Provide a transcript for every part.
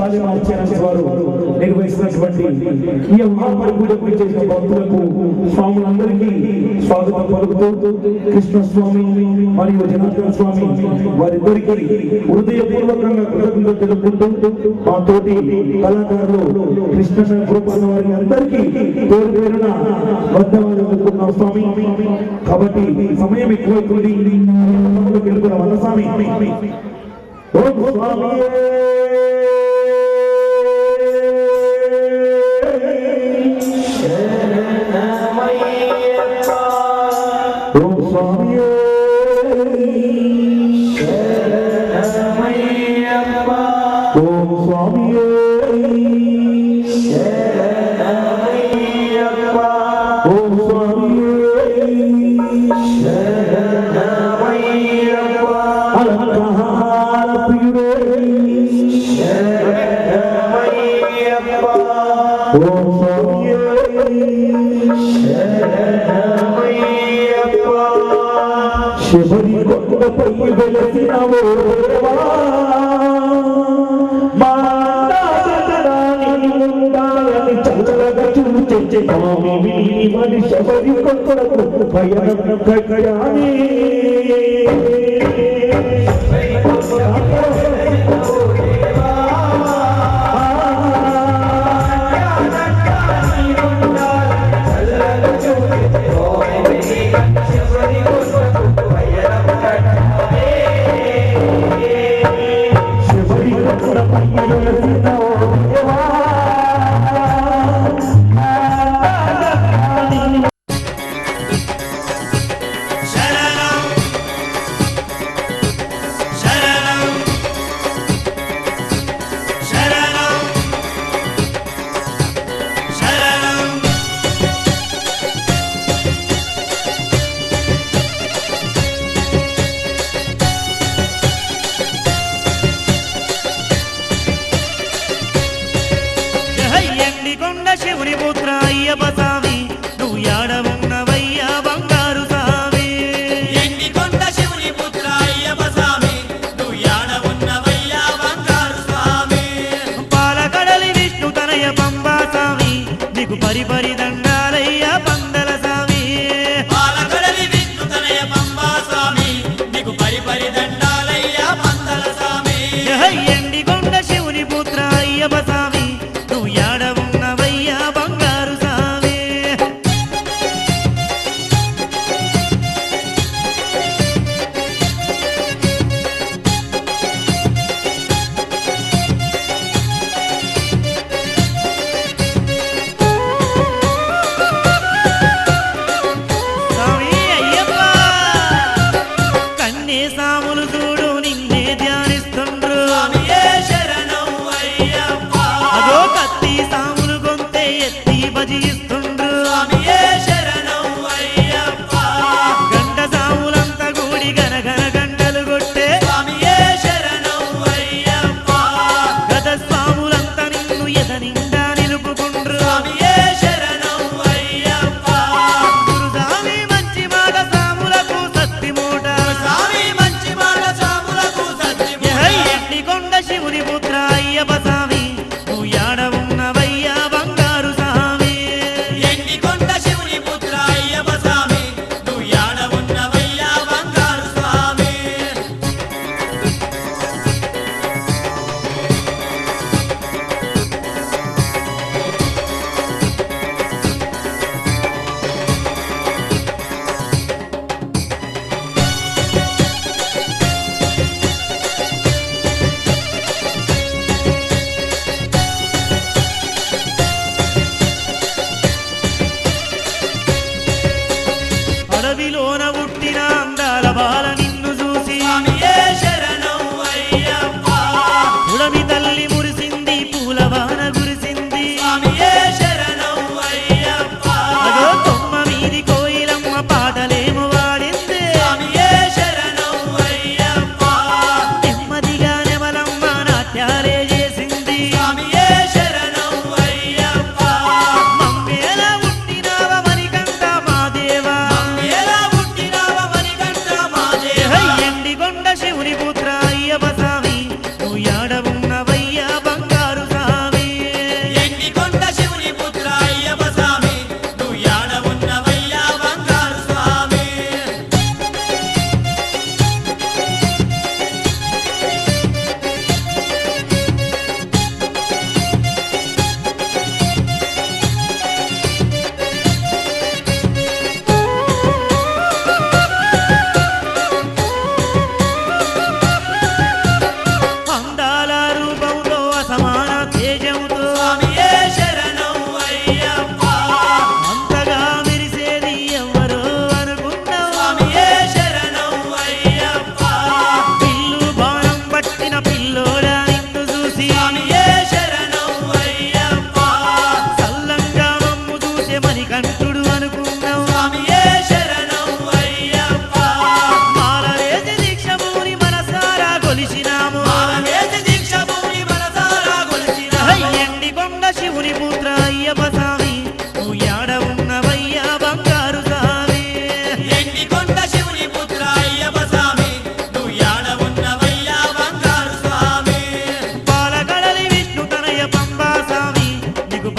Channels వారు నిర్వహిస్తున్నటువంటి ఈ మహాపరిపూజకు చేసిన భక్తులకు స్వాములందరికీ స్వాగతం పలుకుతూ కృష్ణస్వామి మరియు జనార్దన స్వామి వారిద్దరికీ హృదయపూర్వకంగా కృతజ్ఞతలు తెలుపుకుంటూ మా తోటి కళాకారులు కృష్ణ గ్రూప్ వారి అందరికీ పేరు పేరున ధన్యవాదాలు స్వామి. కాబట్టి సమయం ఎక్కువైతుంది, వెళ్తున్నాం స్వామి. ఓం స్వామి ఓం స్వామి ఓం స్వామి ఓం స్వామి అలంకార ప్రియుడే ఓం స్వామి శబరి కొండపై వెలసినవో దేవా చల్లగా చూచే స్వామి మనిషి శబరి కొండకు భయం కయాని శివుని పుత్ర అయ్యప్ప స్వామి నువ్వు యాడవున్నవయ్యా బంగారు స్వామి. ఎండికొండ శివుని పుత్ర అయ్యప్ప స్వామి నువ్వు యాడవున్నవయ్యా బంగారు స్వామి. పాలకడలి విష్ణు తనయ పంబా స్వామి నీకు పరిపరి దండాలయ్యా పందల స్వామి. పాలకడలి విష్ణు తనయ పంబా స్వామి నీకు పరిపరి దండాలయ్యా పందల స్వామి. ఎండికొండ శివుని పుత్ర అయ్యప్ప స్వామి నువ్వు యాడవు బంగారు స్వామి. స్వామి అయ్యప్ప కన్నే సాములు చూడు నిన్నే ధ్యానిస్తుండ్రు. శరణం అయ్యప్ప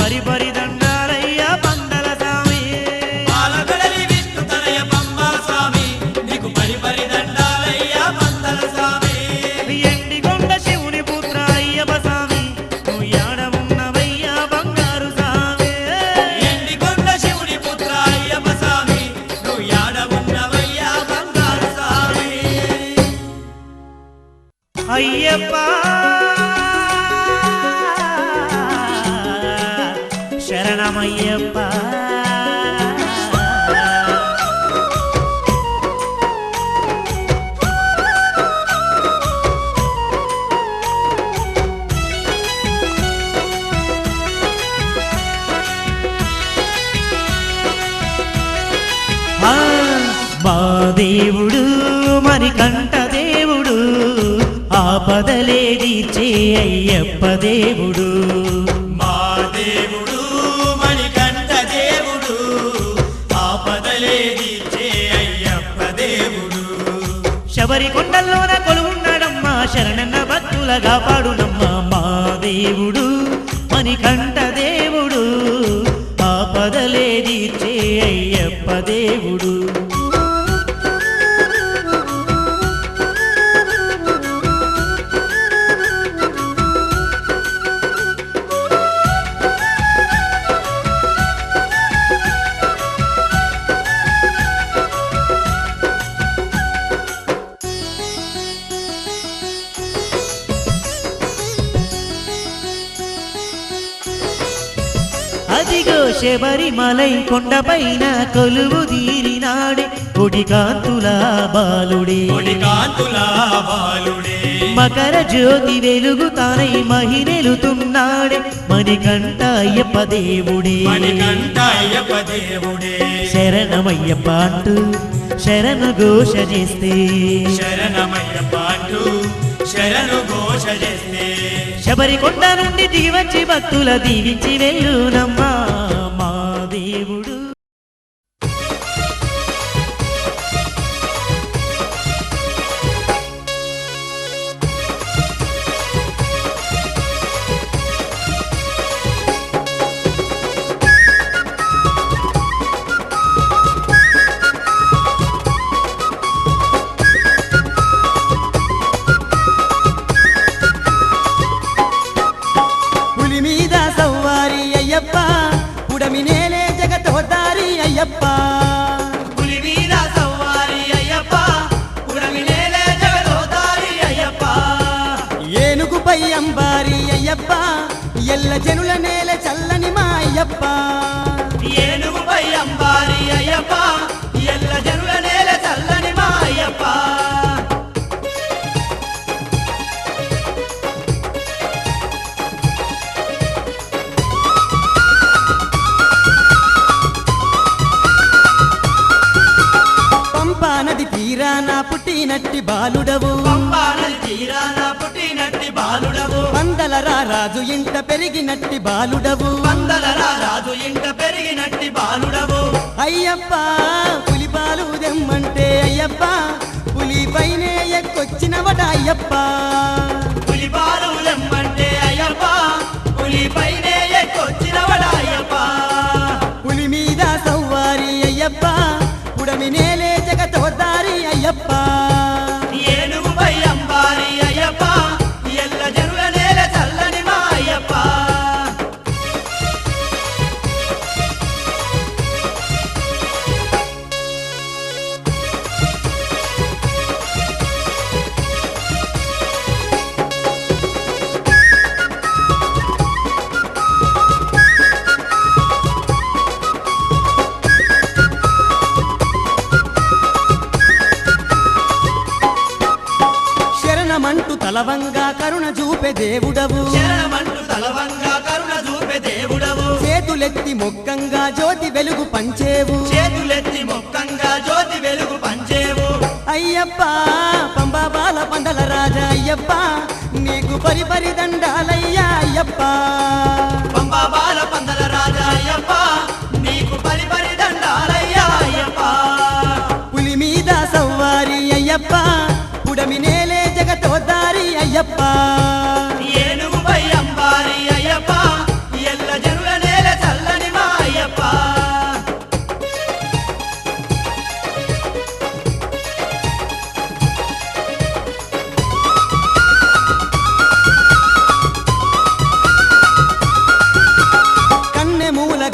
పరిపరి దండాలయ్యా పందల స్వామి పాలగడలి విష్ణు తనయ పంబా స్వామి నీకు పరిపరి దండాలయ్యా పందల స్వామి ఎండికొండ శివుని పుత్ర అయ్యప్ప స్వామి నువ్వు యాడ ఉన్నవయ్యా బంగారు స్వామి ఎండికొండ శివుని పుత్ర అయ్యప్ప స్వామి నువ్వు యాడ ఉన్నవయ్యా బంగారు స్వామి అయ్యప్ప శరణమయ్యప్ప మా దేవుడు మణికంఠ దేవుడు ఆపదలే తీర్చే అయ్యప్ప దేవుడు మా దేవుడు మణికంఠ దేవుడు ఆపదలే తీర్చే అయ్యప్ప దేవుడు శబరి కొండల్లోన కొలువున్నాడమ్మా శరణన్న భక్తులగా పాడునమ్మా మా దేవుడు మణికంఠ దేవుడు ఆపదలే తీర్చే అయ్యప్ప దేవుడు అదిగో శబరిమలై కొండపైన కొలువు తీరినాడే కొడికాంతుల బాలుడే కొడికాంతుల బాలుడే మకర జ్యోతి వెలుగు తానై మహిళెలుతున్నాడే మణికంఠ అయ్యప్ప దేవుడే మణికంఠ అయ్యప్ప దేవుడే శరణమయ్యప్ప అంటూ శరణు ఘోష చేస్తే శరణమయ్యప్ప అంటూ శరణు ఘోష చేస్తే శబరి కొండ నుండి దిగివచ్చి భక్తుల దీవించి వెళ్ళునమ్మా మా దేవుడు పులి మీద సవ్వారి అయ్యప్ప పుడమి నేలే జగతోదారి అయ్యప్ప పులి మీద సవ్వారి అయ్యప్ప పుడమి నేలే జగదోదారి అయ్యప్ప ఏనుగుపై అంబారి అయ్యప్ప ఎల్ల జనుల నేల చల్లని మా అయ్యప్ప ఏనుగుపై అంబారి అయ్యప్ప ఎల్ల జనుల నేల చల్లని మా అయ్యప్ప పంపా నది తీరాన పుట్టినట్టి బాలుడవు పంపానది తీరాన పుట్టినట్టి బాలుడవు పందల రాజు ఇంట పెరిగినట్టి బాలుడవు పందల రాజు ఇంట పెరిగినట్టి బాలుడవు అయ్యప్ప పులి పాలు దెమ్మంటే అయ్యప్ప పులి పైనే ఎక్కొచ్చినవట అయ్యప్ప పులి పాలు లెమ్మంటే అయ్యప్ప పులి పైనే ఎక్కొచ్చినవడ అయ్యప్ప పులి మీద సవ్వారి అయ్యప్ప పుడమి నేలే జగతోదారి అయ్యప్ప ఏనుగుపై అంబారి అయ్యప్ప ఎల్ల జనుల నేల చల్లని మా అయ్యప్ప శరణమంటూ తలవంగా కరుణ చూపే దేవుడవు శరణమంటూ తలవంగా కరుణ చూపే దేవుడవు చేతులెత్తి మొక్కంగా జ్యోతి వెలుగు పంచేవు చేతులెత్తి మొక్కంగా జ్యోతి వెలుగు పంచేవు అయ్యప్ప పంబా బాల పందల రాజా అయ్యప్ప నీకు పరిపరి దండాలయ్యా అయ్యప్ప పంబా బాల పందల రాజా అయ్యప్ప నీకు పరిపరి దండాలయ్యా అయ్యప్ప పులి మీద సవ్వారి అయ్యప్ప పుడమి నేలే జగతోదారి అయ్యప్ప ఏనుగుపై అంబారి అయ్యప్ప ఎల్ల జనుల నేల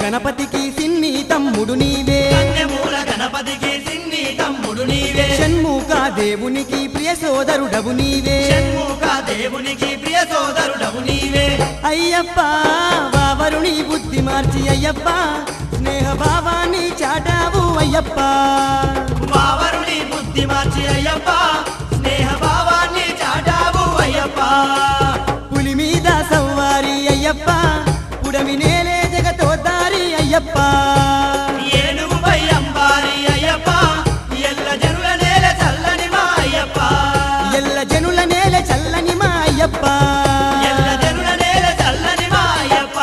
గణపతికి సిన్ని తమ్ముడు నీవే కన్యమూల గణపతికి సిన్ని తమ్ముడు నీవే షణ్ముఖ దేవునికి ప్రియ సోదరుడవు నీవే షణ్ముఖ దేవునికి ప్రియ సోదరుడవు నీవే అయ్యప్ప వావరుని బుద్ధి మార్చి అయ్యప్ప స్నేహ భావాన్ని చాటావు అయ్యప్ప వావరుని బుద్ధి మార్చి అయ్యప్ప స్నేహ భావాన్ని చాటావు అయ్యప్ప పులి మీద సవ్వారి అయ్యప్ప పుడమి నేలే జగతో దారి అయ్యప్ప ఏనుగుపై అంబారి అయ్యప్ప ఎల్ల జనుల నేల చల్లని మా అయ్యప్ప ఎల్ల జనుల నేల చల్లని మా అయ్యప్ప ఎల్ల జనుల నేల చల్లని మా అయ్యప్ప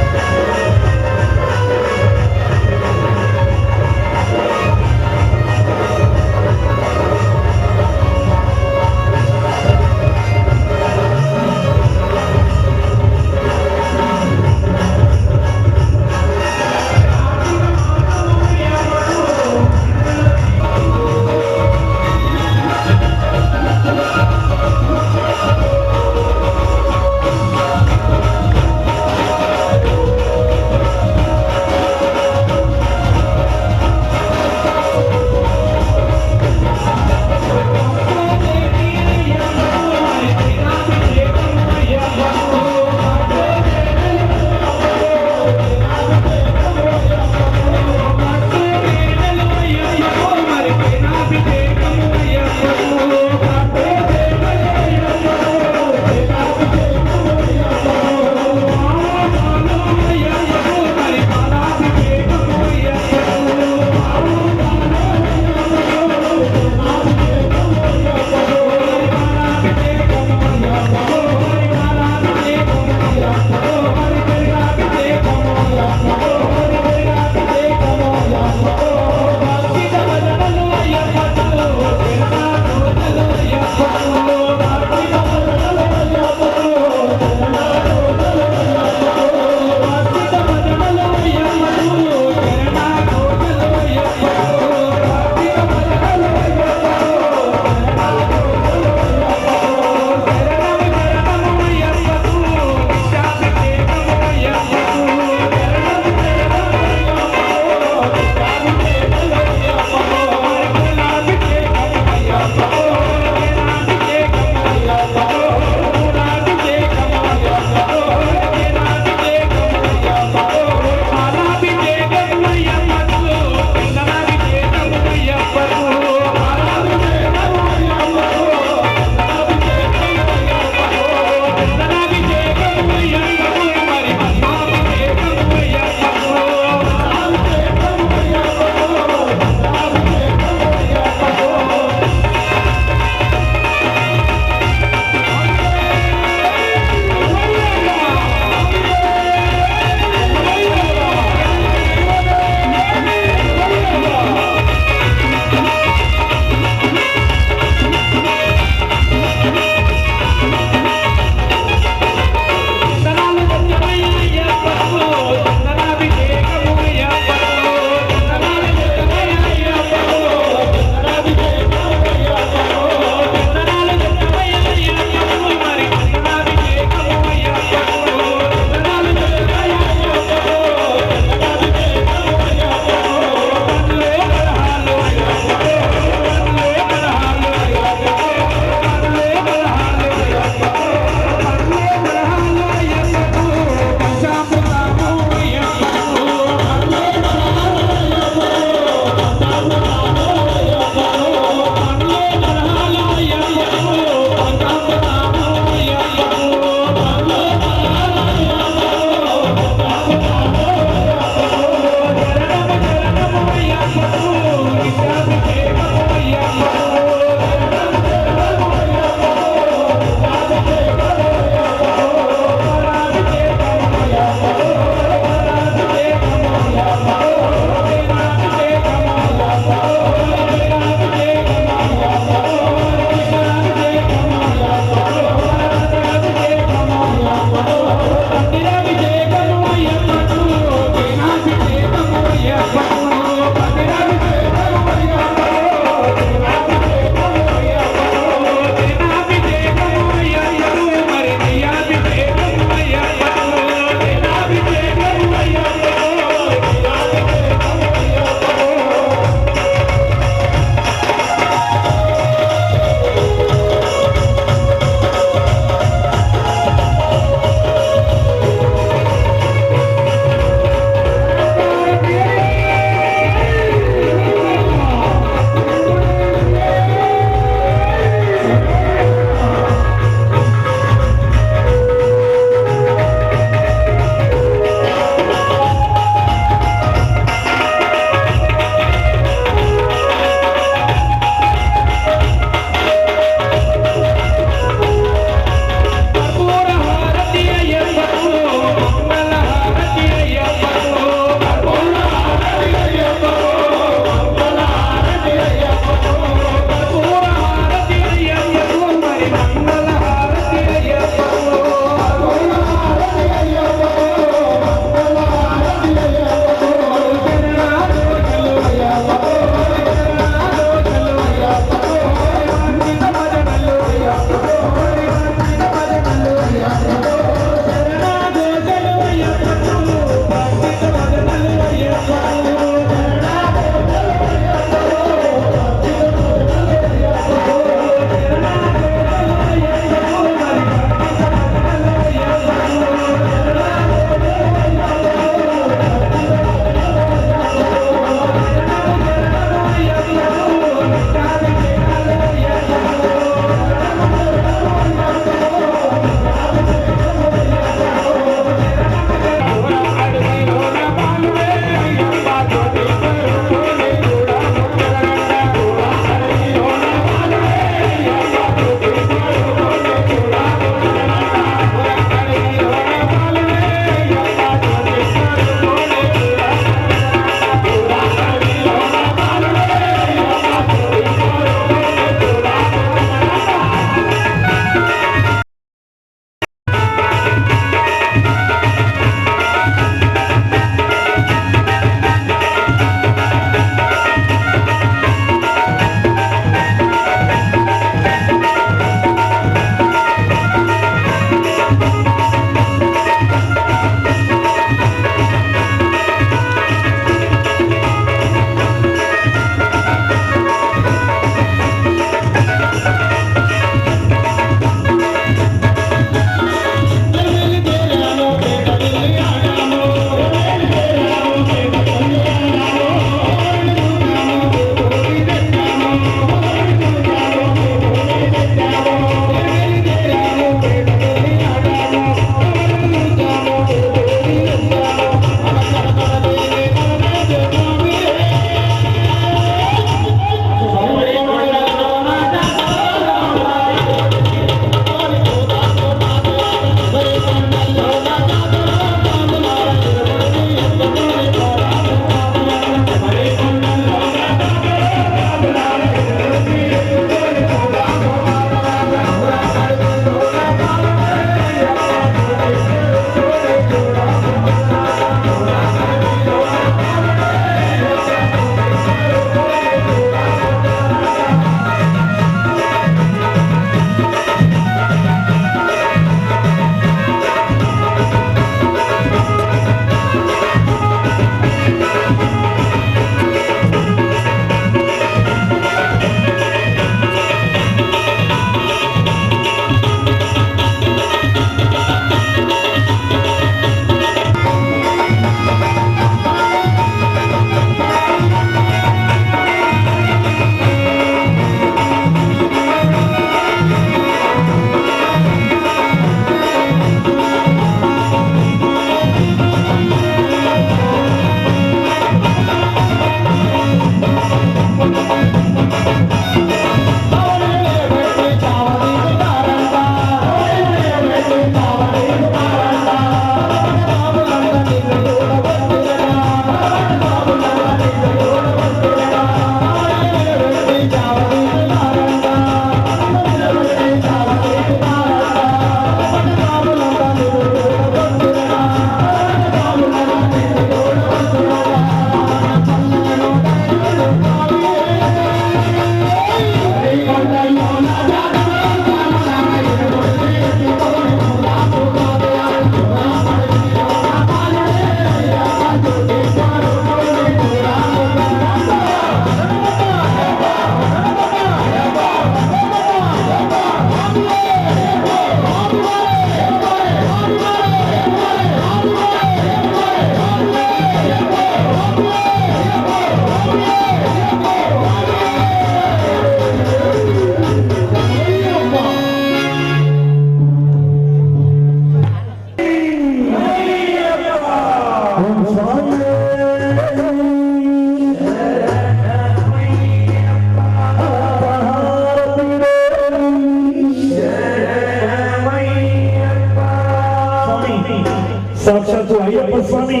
స్వామి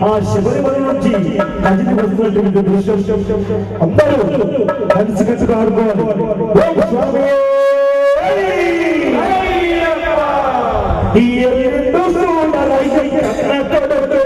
ఆ శబరిమల నుంచి కదిలి వస్తున్నటువంటి దృశ్యం అందరూ కలిసికట్టుగా ఆడుకోవాలి. ఓం స్వామి ఈ రెండు సోదరులయ్య కన్నతోడు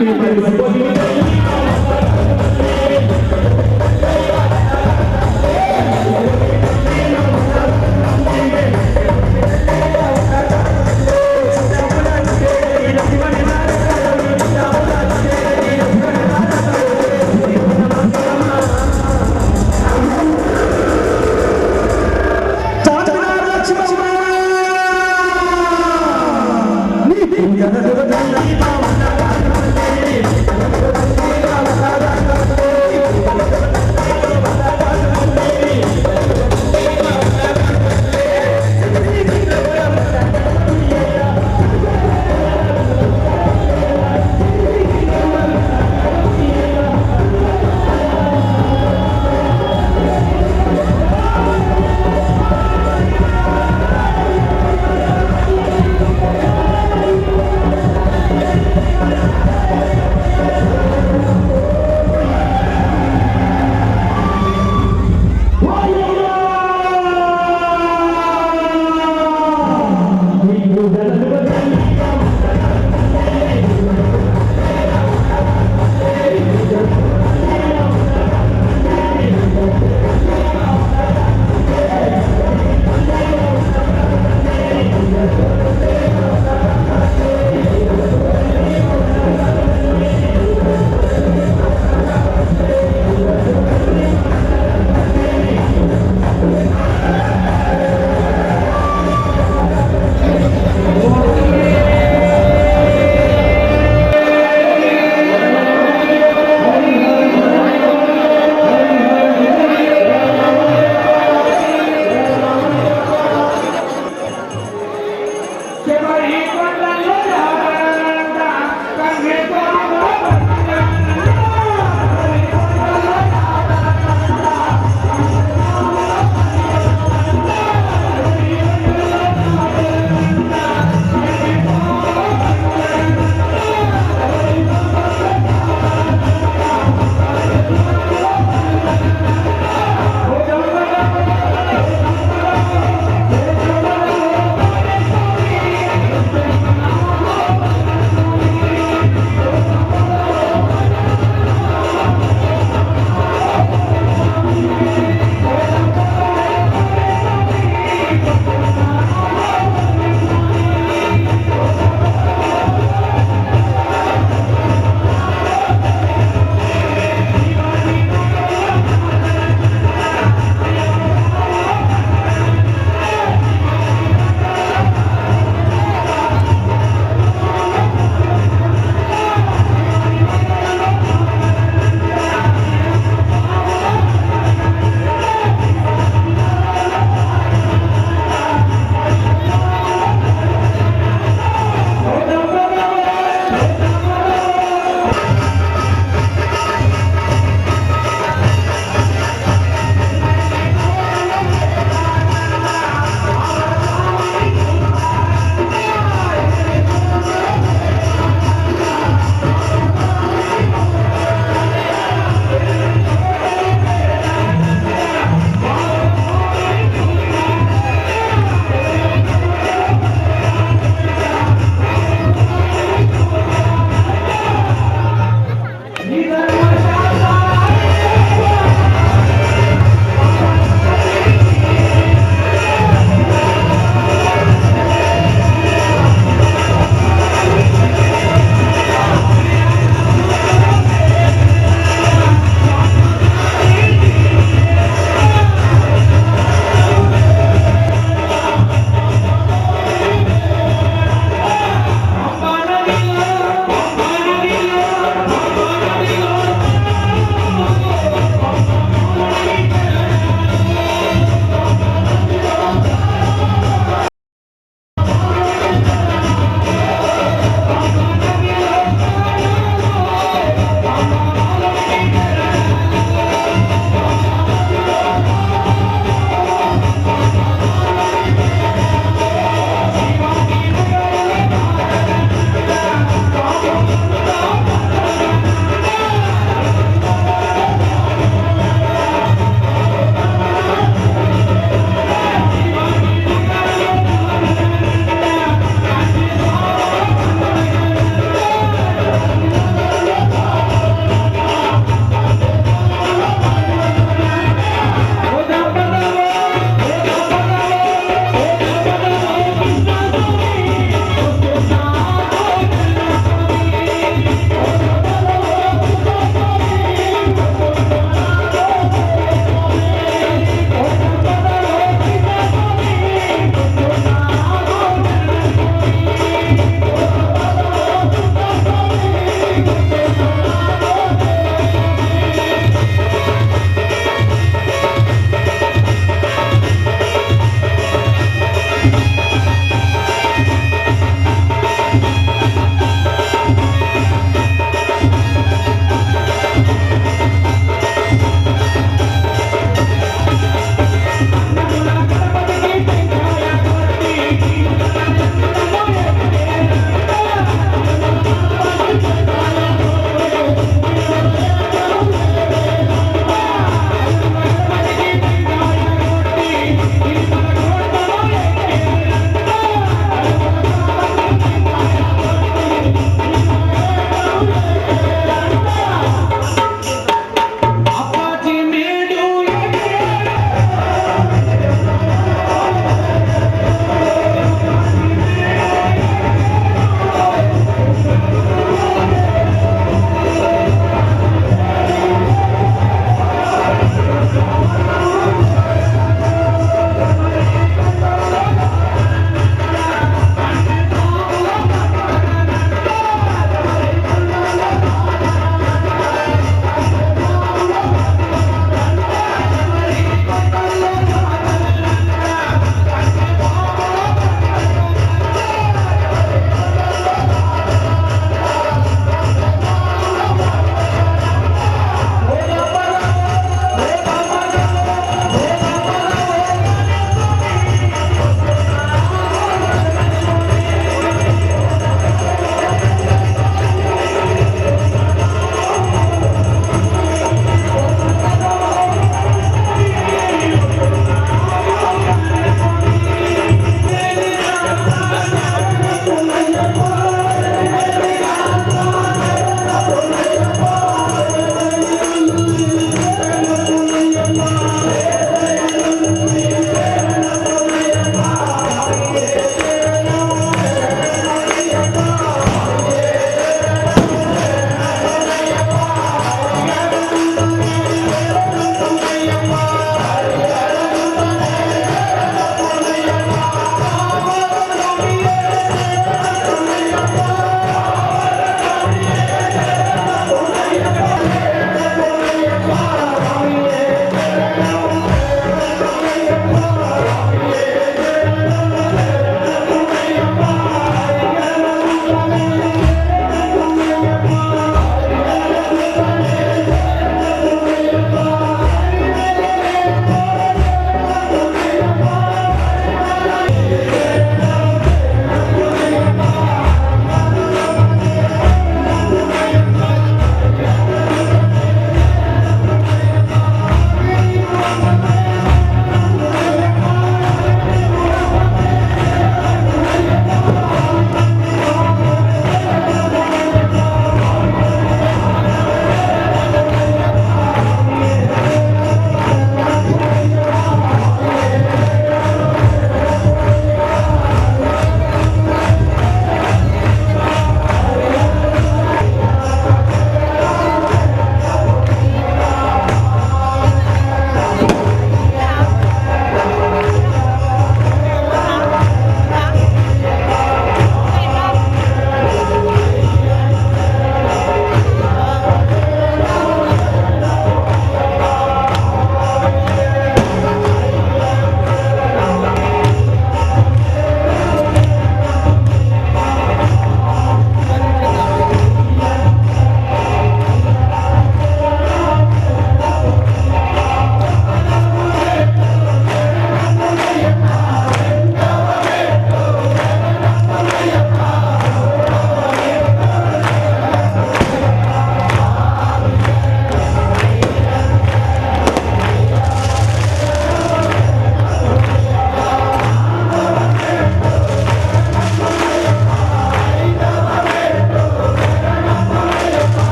నీ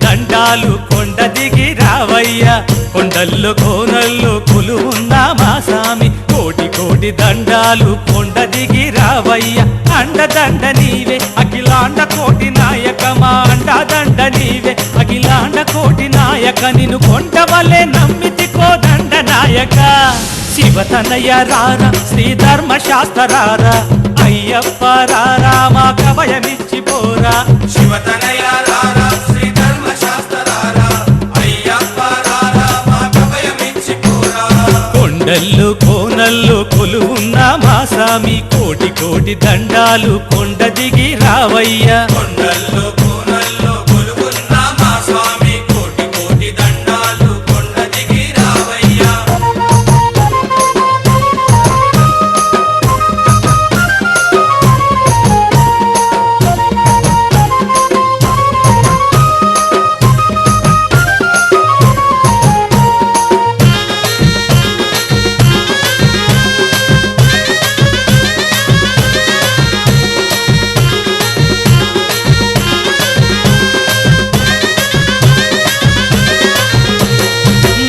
దండాలు కొండ దిగి రావయ్యా కొండల్లో కోనల్లో కొలువున్న మా సామి కోటి కోటి దండాలు కొండ దిగి రావయ్యా అండదండ నీవే అఖిలాండ కోటి నాయక మా అండదండ నీవే అఖిలాండ కోటి నాయక నిన్ను కొండవలే నమ్మితి కోదండ నాయక శివతనయ రారా శ్రీ ధర్మ శాస్త్రారా అయ్యప్ప రారా మా కవయమిచ్చి పోరా శివతనయ రారా శ్రీ ధర్మ శాస్త్రారా అయ్యప్ప రారా మా కవయమిచ్చి పోరా కొండల్లో కోనల్లో కొలువున్న మా సామి కోటి కోటి దండాలు కొండ దిగి రావయ్యా కొండల్లో కోనల్లో కొలువున్న మా స్వామి కోటి కోటి దండాలు కొండ దిగి రావయ్యా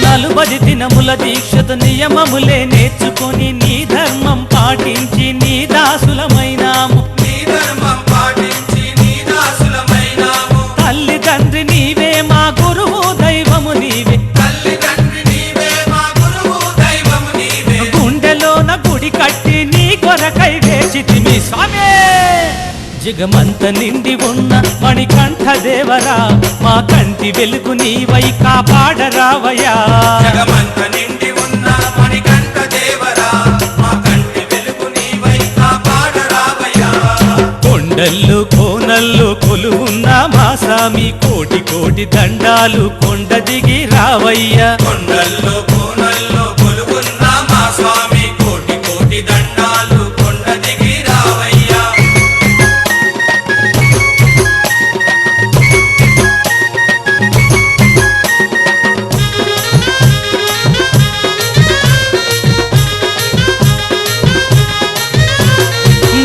నలుబది దినముల దీక్షతో నియమములే నేర్చుకొని నీ ధర్మం పాటించి నీ దాసులమైనాము నీ ధర్మం పాటించి నీ దాసులమైనాము తల్లి తండ్రి నీవే మా గురువు దైవము నీవే తల్లిదండ్రి నీవే మా గురువు దైవము నీవే గుండెలోన గుడి కట్టి నీ కొరకై వేచితిమి స్వామి జగమంత నిండి ఉన్న మణికంఠ దేవరా మా కంటి వెలుగు నీవై కాపాడరావయ్యా జగమంత నిండి ఉన్న మణికంఠ దేవరా మా కంటి వెలుగు నీవై కాపాడరావయ్యా కొండల్లో కోనల్లో కొలువున్న మా సామి కోటి కోటి దండాలు కొండ దిగి రావయ్యా కొండల్లో కోనల్లో కొలువున్న మా స్వామి కోటి కోటి దండాలు కొండ దిగి రావయ్యా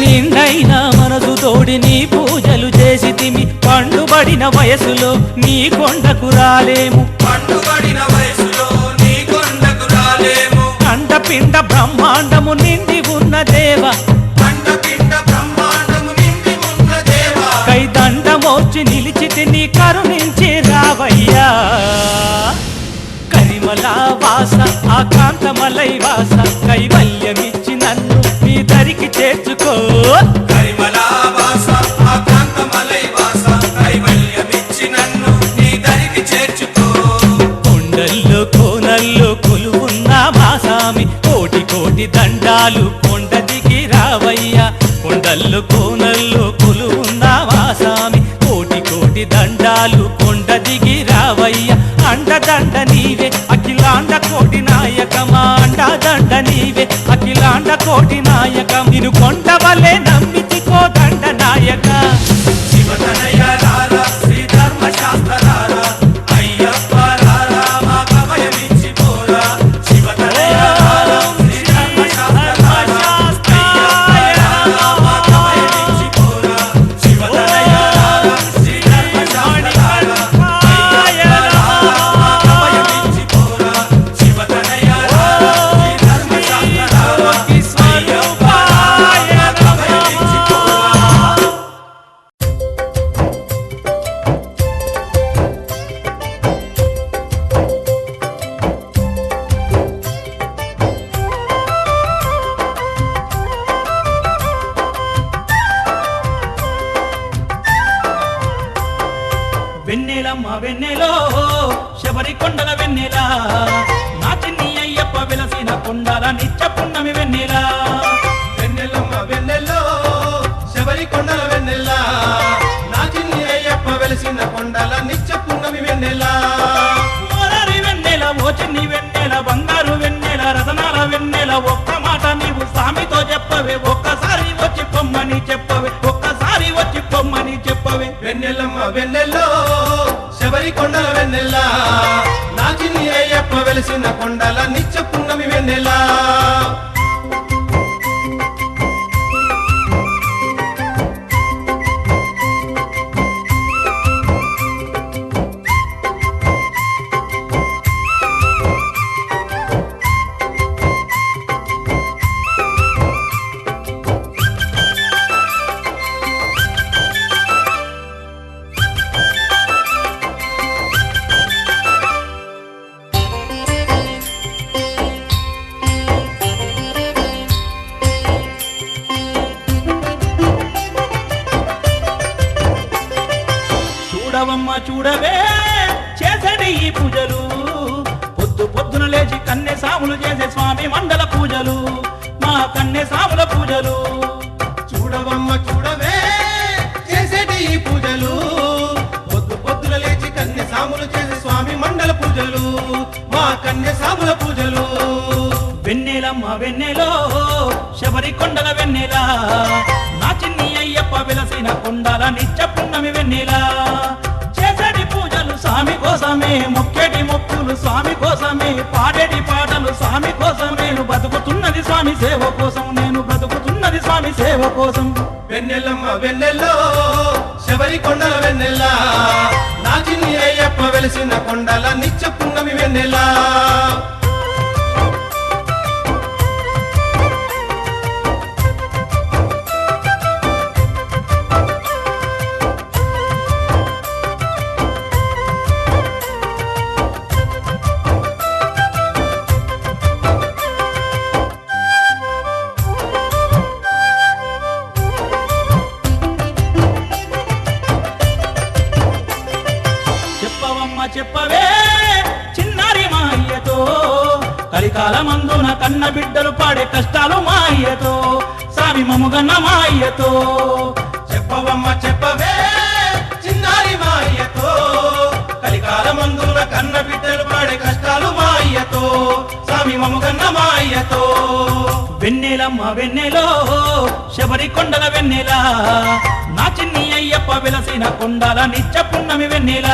నిండైన మనసు తోడి నీ పూజలు చేసితిమి పండుబడిన వయసులో నీ కొండకు రాలేము పండుబడిన వయసులో నీ కొండకు రాలేము అండపిండ బ్రహ్మాండము నిండి ఉన్న దేవ అండపిండ బ్రహ్మాండము నిండి ఉన్న దేవా కైదండమోర్చి నిలిచితి నీ కరుణించి రావయ్యా కరిమల వాస ఆకాంతమలై వాస కైవల్యమిచ్చి నన్ను నీ దరికి చేర్చుకో కరిమలా వాస ఆకాంతమలై వాస కైవల్యమిచ్చి నన్ను నీ దరికి చేర్చుకో కొండల్లో కోనల్లో కొలువున్న మా సామి కోటి కోటి దండాలు కొండ దిగి రావయ్యా కొండల్లో కోనల్లో కొలువున్న మా సామి కోటి కోటి దండాలు కొండ దిగి రావయ్యా అండదండ నీవే అఖిలాండ కోటి నాయక మా అండదండ నీవే అఖిలాండ కోటి నాయక నిన్ను కొండవలే నమ్మితి కోదండ నాయక శివతనయ రారా శ్రీ ధర్మ శాస్త్రారా అయ్యప్ప రారా మా కవయమిచ్చి పోరా శివతనయ రారా శ్రీ ధర్మ శాస్త్రారా అయ్యప్ప రారా మా కవయమిచ్చి పోరా శివతనయ రారా శ్రీ ధర్మ శాస్త్రారా అయ్యప్ప రారా మా కవయమిచ్చి పోరా శివతనయ రారా శ్రీ ధర్మ శాస్త్రారా అయ్యప్ప రారా మా కవయమిచ్చి పోరా వెన్నెలమ్మ వెన్నెలో శబరి కొండల వెన్నెల నా చిన్ని అయ్యప్ప వెలసిన కొండల నిత్య పున్నమి వెన్నెల వెన్నెలమ్మ వెన్నెల్లో శబరి కొండల వెన్నెల నా చిన్ని అయ్యప్ప వెలిసిన కొండల నిత్య పున్నమి వెన్నెల మొదటి వెన్నెల ఓ చిన్ని వెన్నెల బంగారు వెన్నెల రతనాల వెన్నెల ఒక్క మాట నీవు స్వామితో చెప్పవే ఒక్కసారి వచ్చి పొమ్మని చెప్పవే ఒక్కసారి వచ్చి పొమ్మని చెప్పవే వెన్నెలమ్మ వెన్నెల్లో శబరి కొండల వెన్నెల నా చిన్ని అయ్యప్ప వెలిసిన కొండల నిత్య పున్నమి వెన్నెల చూడవమ్మ చూడవే చేసడి ఈ పూజలు పొద్దు పొద్దున లేచి కన్నె సాములు చేసే స్వామి మండల పూజలు మా కన్నె సాముల పూజలు చూడవమ్మ చూడవే చేసేటి ఈ పూజలు పొద్దు పొద్దున లేచి కన్య సాములు చేసే స్వామి మండల పూజలు మా కన్య సాముల పూజలు వెన్నెలమ్మ వెన్నెలో శబరి కొండల వెన్నెల నా చిన్ని అయ్యప్ప వెలసిన కొండల నిత్య పున్నమి వెన్నెల చేసడి పూజలు స్వామి కోసమే మొక్కేటి మొక్కులు స్వామి కోసమే పాడేటి పాటలు స్వామి కోసమే నేను బతుకుతున్నది స్వామి సేవ కోసం నేను బ్రతుకుతున్నది స్వామి సేవ కోసం వెన్నెలమ్మ వెన్నెల్లో శబరి కొండల వెన్నెల నా చిన్ని అయ్యప్ప వెలిసిన కొండల నిత్య పున్నమి వెన్నెల చెప్పవమ్మ చెప్పవే చిన్నారి మా అయ్యతో కలికాలమందున కన్న బిడ్డలు పాడే కష్టాలు మా అయ్యతో స్వామి మముగన్న మా అయ్యతో చెప్పవమ్మ చెప్పవే చిన్నారి మా అయ్యతో కలికాలమందున కన్న బిడ్డలు పాడే కష్టాలు మా అయ్యతో స్వామి మముగన్న మా అయ్యతో వెన్నెలమ్మ వెన్నెలో శబరి కొండల వెన్నెల నా చిన్ని అయ్యప్ప వెలసిన కొండల నిత్య పున్నమి వెన్నెల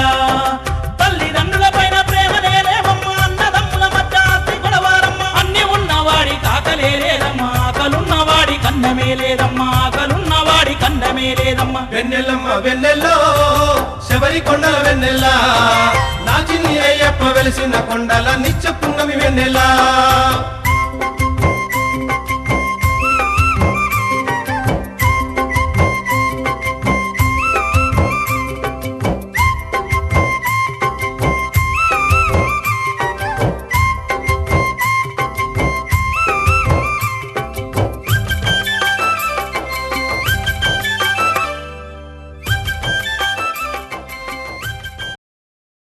తల్లిదండ్రుల పైన ప్రేమ లేదేమమ్మ అన్నదమ్ముల మధ్య ఆస్తి గొడవారమ్మ అన్ని ఉన్నవాడి కాకలేదమ్మా ఆకలున్నవాడి కన్నమే లేదమ్మా ఆకలున్నవాడి కన్నమే లేదమ్మా వెన్నెలమ్మ వెన్నెల్లో శబరి కొండల వెన్నెల నా చిన్ని అయ్యప్ప వెలిసిన కొండల నిత్య పున్నమి వెన్నెల